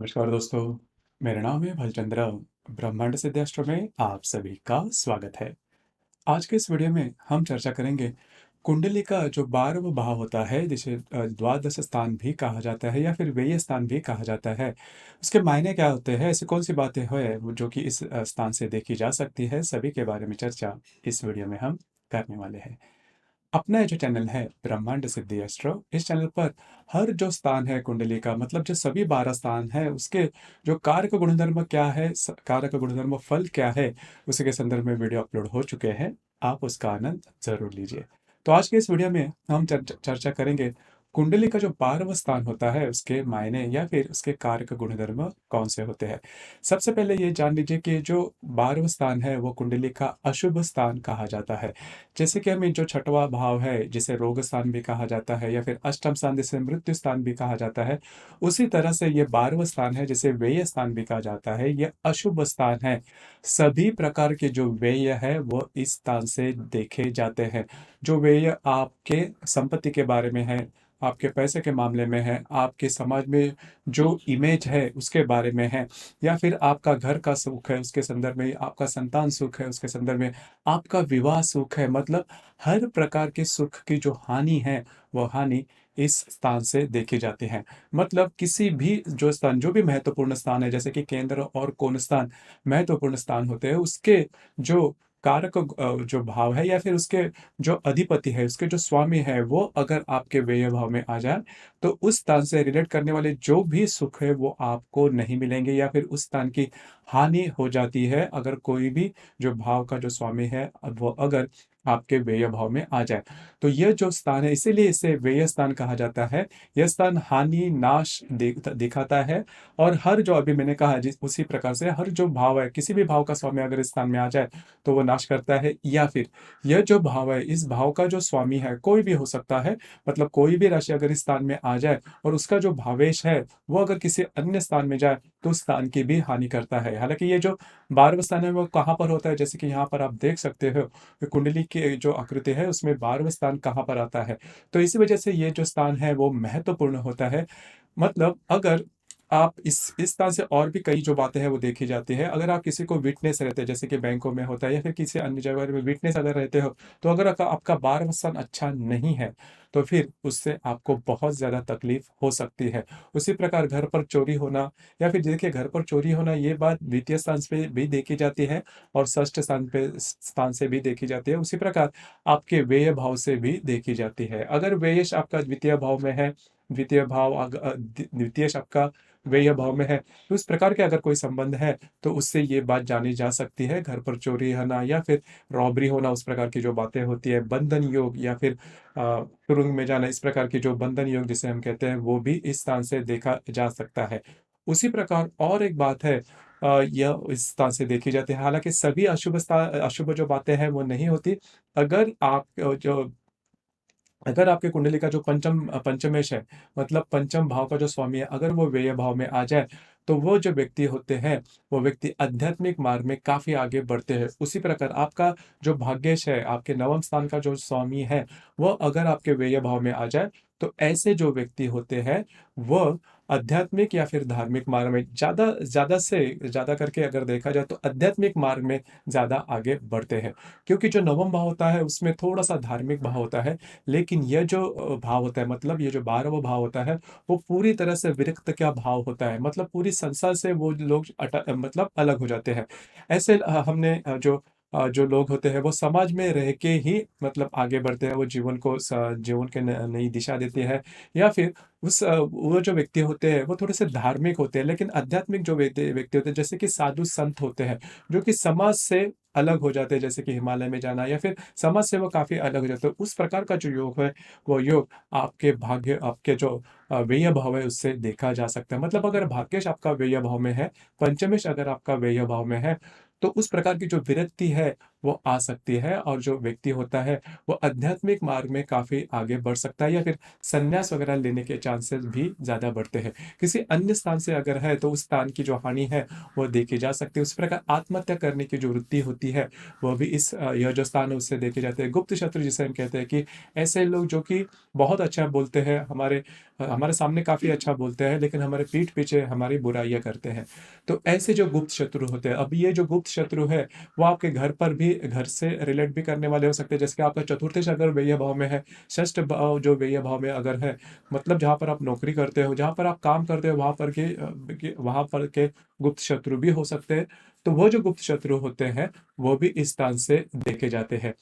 नमस्कार दोस्तों, मेरा नाम है भालचंद्र। ब्रह्मांड सिद्धास्ट्र में आप सभी का स्वागत है। आज के इस वीडियो में हम चर्चा करेंगे कुंडली का जो 12वां भाव होता है, जिसे द्वादश स्थान भी कहा जाता है या फिर व्यय स्थान भी कहा जाता है। उसके मायने क्या होते हैं, ऐसी कौन सी बातें हैं जो कि इस स्थान से देखी जा सकती है, सभी के बारे में चर्चा इस वीडियो में हम करने वाले हैं। अपना ये जो चैनल है ब्रह्मांड सिद्धि एस्ट्रो, इस चैनल पर हर जो स्थान है कुंडली का, मतलब जो सभी 12 स्थान है उसके जो कारक गुणधर्म क्या है, कारक गुणधर्म फल क्या है, उसी के संदर्भ में वीडियो अपलोड हो चुके हैं। आप उसका आनंद जरूर लीजिए। तो आज के इस वीडियो में हम चर्चा करेंगे कुंडली का जो 12वां स्थान होता है उसके मायने या फिर उसके कारक गुणधर्म कौन से होते हैं। सबसे पहले ये जान लीजिए कि जो 12वां स्थान है वो कुंडली का अशुभ स्थान कहा जाता है। जैसे कि हमें जो छठवां भाव है जिसे रोग स्थान भी कहा जाता है या फिर अष्टम स्थान जिसे मृत्यु स्थान भी कहा जाता है, उसी तरह से ये 12वां स्थान है जिसे व्यय स्थान भी कहा जाता है, ये अशुभ स्थान है। सभी प्रकार के जो व्यय है वो इस स्थान से देखे जाते हैं। जो व्यय आपके संपत्ति के बारे में है, आपके पैसे के मामले में है, आपके समाज में जो इमेज है उसके बारे में है, या फिर आपका घर का सुख है उसके संदर्भ में, आपका संतान सुख है उसके संदर्भ में, आपका विवाह सुख है, मतलब हर प्रकार के सुख की जो हानि है वो हानि इस स्थान से देखी जाती है। मतलब किसी भी जो स्थान, जो भी महत्वपूर्ण स्थान है, जैसे कि केंद्र और कोण स्थान महत्वपूर्ण स्थान होते हैं, उसके जो कारक जो भाव है या फिर उसके जो अधिपति है, उसके जो स्वामी है, वो अगर आपके व्यय भाव में आ जाए तो उस स्थान से रिलेट करने वाले जो भी सुख है वो आपको नहीं मिलेंगे, या फिर उस स्थान की हानि हो जाती है अगर कोई भी जो भाव का जो स्वामी है अब वो अगर आपके व्यय भाव में आ जाए। तो यह जो स्थान है, इसीलिए इसे व्यय स्थान कहा जाता है। यह स्थान हानि नाश दिखाता है। और हर जो अभी मैंने कहा जिस उसी प्रकार से हर जो भाव है, किसी भी भाव का स्वामी अगर इस स्थान में आ जाए तो वो नाश करता है। या फिर यह जो भाव है, इस भाव का जो स्वामी है कोई भी हो सकता है, मतलब कोई भी राशि अगर इस स्थान में आ जाए और उसका जो भावेश है वो अगर किसी अन्य स्थान में जाए तो उस स्थान की भी हानि करता है। हालांकि ये जो 12वां स्थान है वो कहाँ पर होता है, जैसे कि यहाँ पर आप देख सकते हो कि कुंडली की जो आकृति है उसमें 12वां स्थान कहाँ पर आता है। तो इसी वजह से ये जो स्थान है वो महत्वपूर्ण होता है। मतलब अगर आप इस स्थान से और भी कई जो बातें हैं वो देखी जाती है। अगर आप किसी को विटनेस रहते हैं, जैसे कि बैंकों में होता है या फिर किसी अन्य जगह में विटनेस अगर रहते हो, तो अगर आपका 12वां स्थान अच्छा नहीं है तो फिर उससे आपको बहुत ज़्यादा तकलीफ हो सकती है। उसी प्रकार घर पर चोरी होना, या फिर देखिए घर पर चोरी होना ये बात द्वितीय स्थान पे भी देखी जाती है और षष्ठ स्थान से भी देखी जाती है। उसी प्रकार आपके व्यय भाव से भी देखी जाती है। अगर व्ययश आपका द्वितीय भाव में है, द्वितीय भाव द्वितीय आपका व्यय भाव में है, तो इस प्रकार के अगर कोई संबंध है तो उससे ये बात जानी जा सकती है। घर पर चोरी होना या फिर रॉबरी होना, उस प्रकार की जो बातें होती है, बंधन योग या फिर तुरुंग में जाना, इस प्रकार की जो बंधन योग जिसे हम कहते हैं वो भी इस स्थान से देखा जा सकता है। उसी प्रकार और एक बात है, यह इस स्थान से देखी जाती है। हालांकि सभी अशुभ जो बातें हैं वो नहीं होती। अगर आप जो अगर आपके कुंडली का जो पंचमेश है, मतलब पंचम भाव का जो स्वामी है, अगर वो व्यय भाव में आ जाए तो वो जो व्यक्ति होते हैं वो व्यक्ति आध्यात्मिक मार्ग में काफी आगे बढ़ते हैं। उसी प्रकार आपका जो भाग्येश है, आपके नवम स्थान का जो स्वामी है, वो अगर आपके व्यय भाव में आ जाए तो ऐसे जो व्यक्ति होते हैं वो आध्यात्मिक या फिर धार्मिक मार्ग में ज्यादा ज्यादा से ज्यादा करके अगर देखा जाए तो आध्यात्मिक मार्ग में ज्यादा आगे बढ़ते हैं। क्योंकि जो नवम भाव होता है उसमें थोड़ा सा धार्मिक भाव होता है, लेकिन यह जो भाव होता है, मतलब ये जो 12वां भाव होता है, वो पूरी तरह से विरक्त का भाव होता है। मतलब पूरी संसार से वो लोग मतलब अलग हो जाते हैं। ऐसे हमने जो लोग होते हैं वो समाज में रह के ही मतलब आगे बढ़ते हैं, वो जीवन को जीवन के नई दिशा देते हैं। या फिर वो जो व्यक्ति होते हैं वो थोड़े से धार्मिक होते हैं, लेकिन आध्यात्मिक जो व्यक्ति व्यक्ति होते हैं, जैसे कि साधु संत होते हैं, जो कि समाज से अलग हो जाते हैं, जैसे कि हिमालय में जाना, या फिर समाज से वो काफी अलग हो जाते हैं। उस प्रकार का जो योग है वो योग आपके भाग्य, आपके जो व्यय भाव है उससे देखा जा सकता है। मतलब अगर भाग्यश आपका व्यय भाव में है, पंचमेश अगर आपका व्यय भाव में है, तो उस प्रकार की जो विरक्ति है वो आ सकती है और जो व्यक्ति होता है वो आध्यात्मिक मार्ग में काफ़ी आगे बढ़ सकता है या फिर संन्यास वगैरह लेने के चांसेस भी ज़्यादा बढ़ते हैं। किसी अन्य स्थान से अगर है तो उस स्थान की जो हानि है वो देखी जा सकती है। उसी प्रकार आत्महत्या करने की जो वृत्ति होती है वो भी यह जो स्थान है उससे देखे जाते हैं। गुप्त शत्रु जिसे हम कहते हैं कि ऐसे लोग जो कि बहुत अच्छा बोलते हैं, हमारे सामने काफ़ी अच्छा बोलते हैं लेकिन हमारे पीठ पीछे हमारी बुराइयाँ करते हैं। तो ऐसे जो गुप्त शत्रु होते हैं, अब ये जो गुप्त शत्रु है वो आपके घर पर भी, घर से रिलेट भी करने वाले हो सकते हैं। जैसे कि आपका चतुर्थेश अगर व्यय भाव में है, षष्ठ भाव जो व्यय भाव में अगर है, मतलब जहाँ पर आप नौकरी करते हो, जहाँ पर आप काम करते हो, वहाँ पर के गुप्त शत्रु भी हो सकते हैं। तो वो जो गुप्त शत्रु होते हैं वो भी इस स्थान से देखे जाते हैं।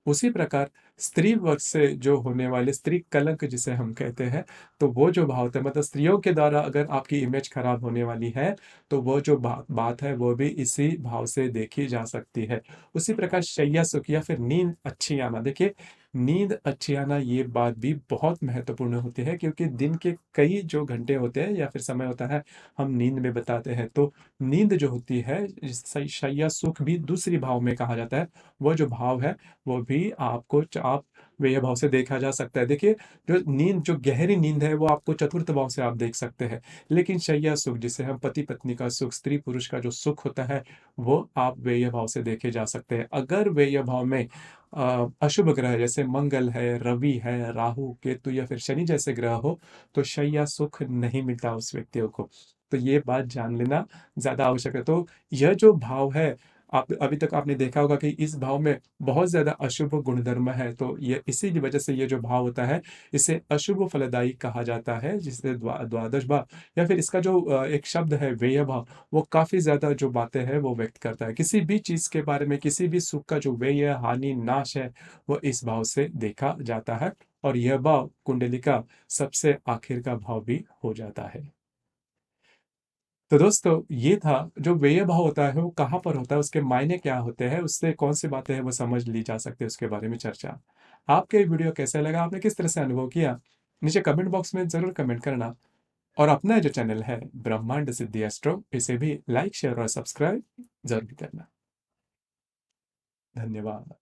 उसी प्रकार स्त्री वर्ग से जो होने वाले स्त्री कलंक जिसे हम कहते हैं, तो वो जो भाव होता है, मतलब स्त्रियों के द्वारा अगर आपकी इमेज खराब होने वाली है तो वो जो बात है वो भी इसी भाव से देखी जा सकती है। उसी प्रकार शैया सुख या फिर नींद अच्छी आना, देखिए नींद अच्छी आना ये बात भी बहुत महत्वपूर्ण होती है, क्योंकि दिन के कई जो घंटे होते हैं या फिर समय होता है हम नींद में बताते हैं। तो नींद जो होती है, शैया सुख भी दूसरी भाव में कहा जाता है। वो जो भाव है वो भी आपको आप व्यय भाव से देखा जा सकता है। देखिए जो गहरी नींद है वो आपको चतुर्थ भाव से आप देख सकते हैं, लेकिन शैया सुख जिसे हम पति पत्नी का सुख, स्त्री पुरुष का जो सुख होता है वो आप व्यय भाव से देखे जा सकते हैं। अगर व्यय भाव में अशुभ ग्रह जैसे मंगल है, रवि है, राहु केतु या फिर शनि जैसे ग्रह हो तो शैया सुख नहीं मिलता उस व्यक्तियों को। तो ये बात जान लेना ज्यादा आवश्यक है। तो यह जो भाव है, आप अभी तक आपने देखा होगा कि इस भाव में बहुत ज्यादा अशुभ गुणधर्म है, तो ये इसी की वजह से ये जो भाव होता है इसे अशुभ फलदायी कहा जाता है, जिससे द्वादश भाव या फिर इसका जो एक शब्द है व्यय भाव, वो काफी ज्यादा जो बातें हैं वो व्यक्त करता है। किसी भी चीज के बारे में, किसी भी सुख का जो व्यय, हानि, नाश है वो इस भाव से देखा जाता है, और यह भाव कुंडली का सबसे आखिर का भाव भी हो जाता है। तो दोस्तों ये था जो व्यय भाव होता है वो कहाँ पर होता है, उसके मायने क्या होते हैं, उससे कौन सी बातें हैं वो समझ ली जा सकती है, उसके बारे में चर्चा। आपके वीडियो कैसा लगा, आपने किस तरह से अनुभव किया, नीचे कमेंट बॉक्स में जरूर कमेंट करना। और अपना जो चैनल है ब्रह्मांड सिद्धि एस्ट्रो, इसे भी लाइक शेयर और सब्सक्राइब जरूर करना। धन्यवाद।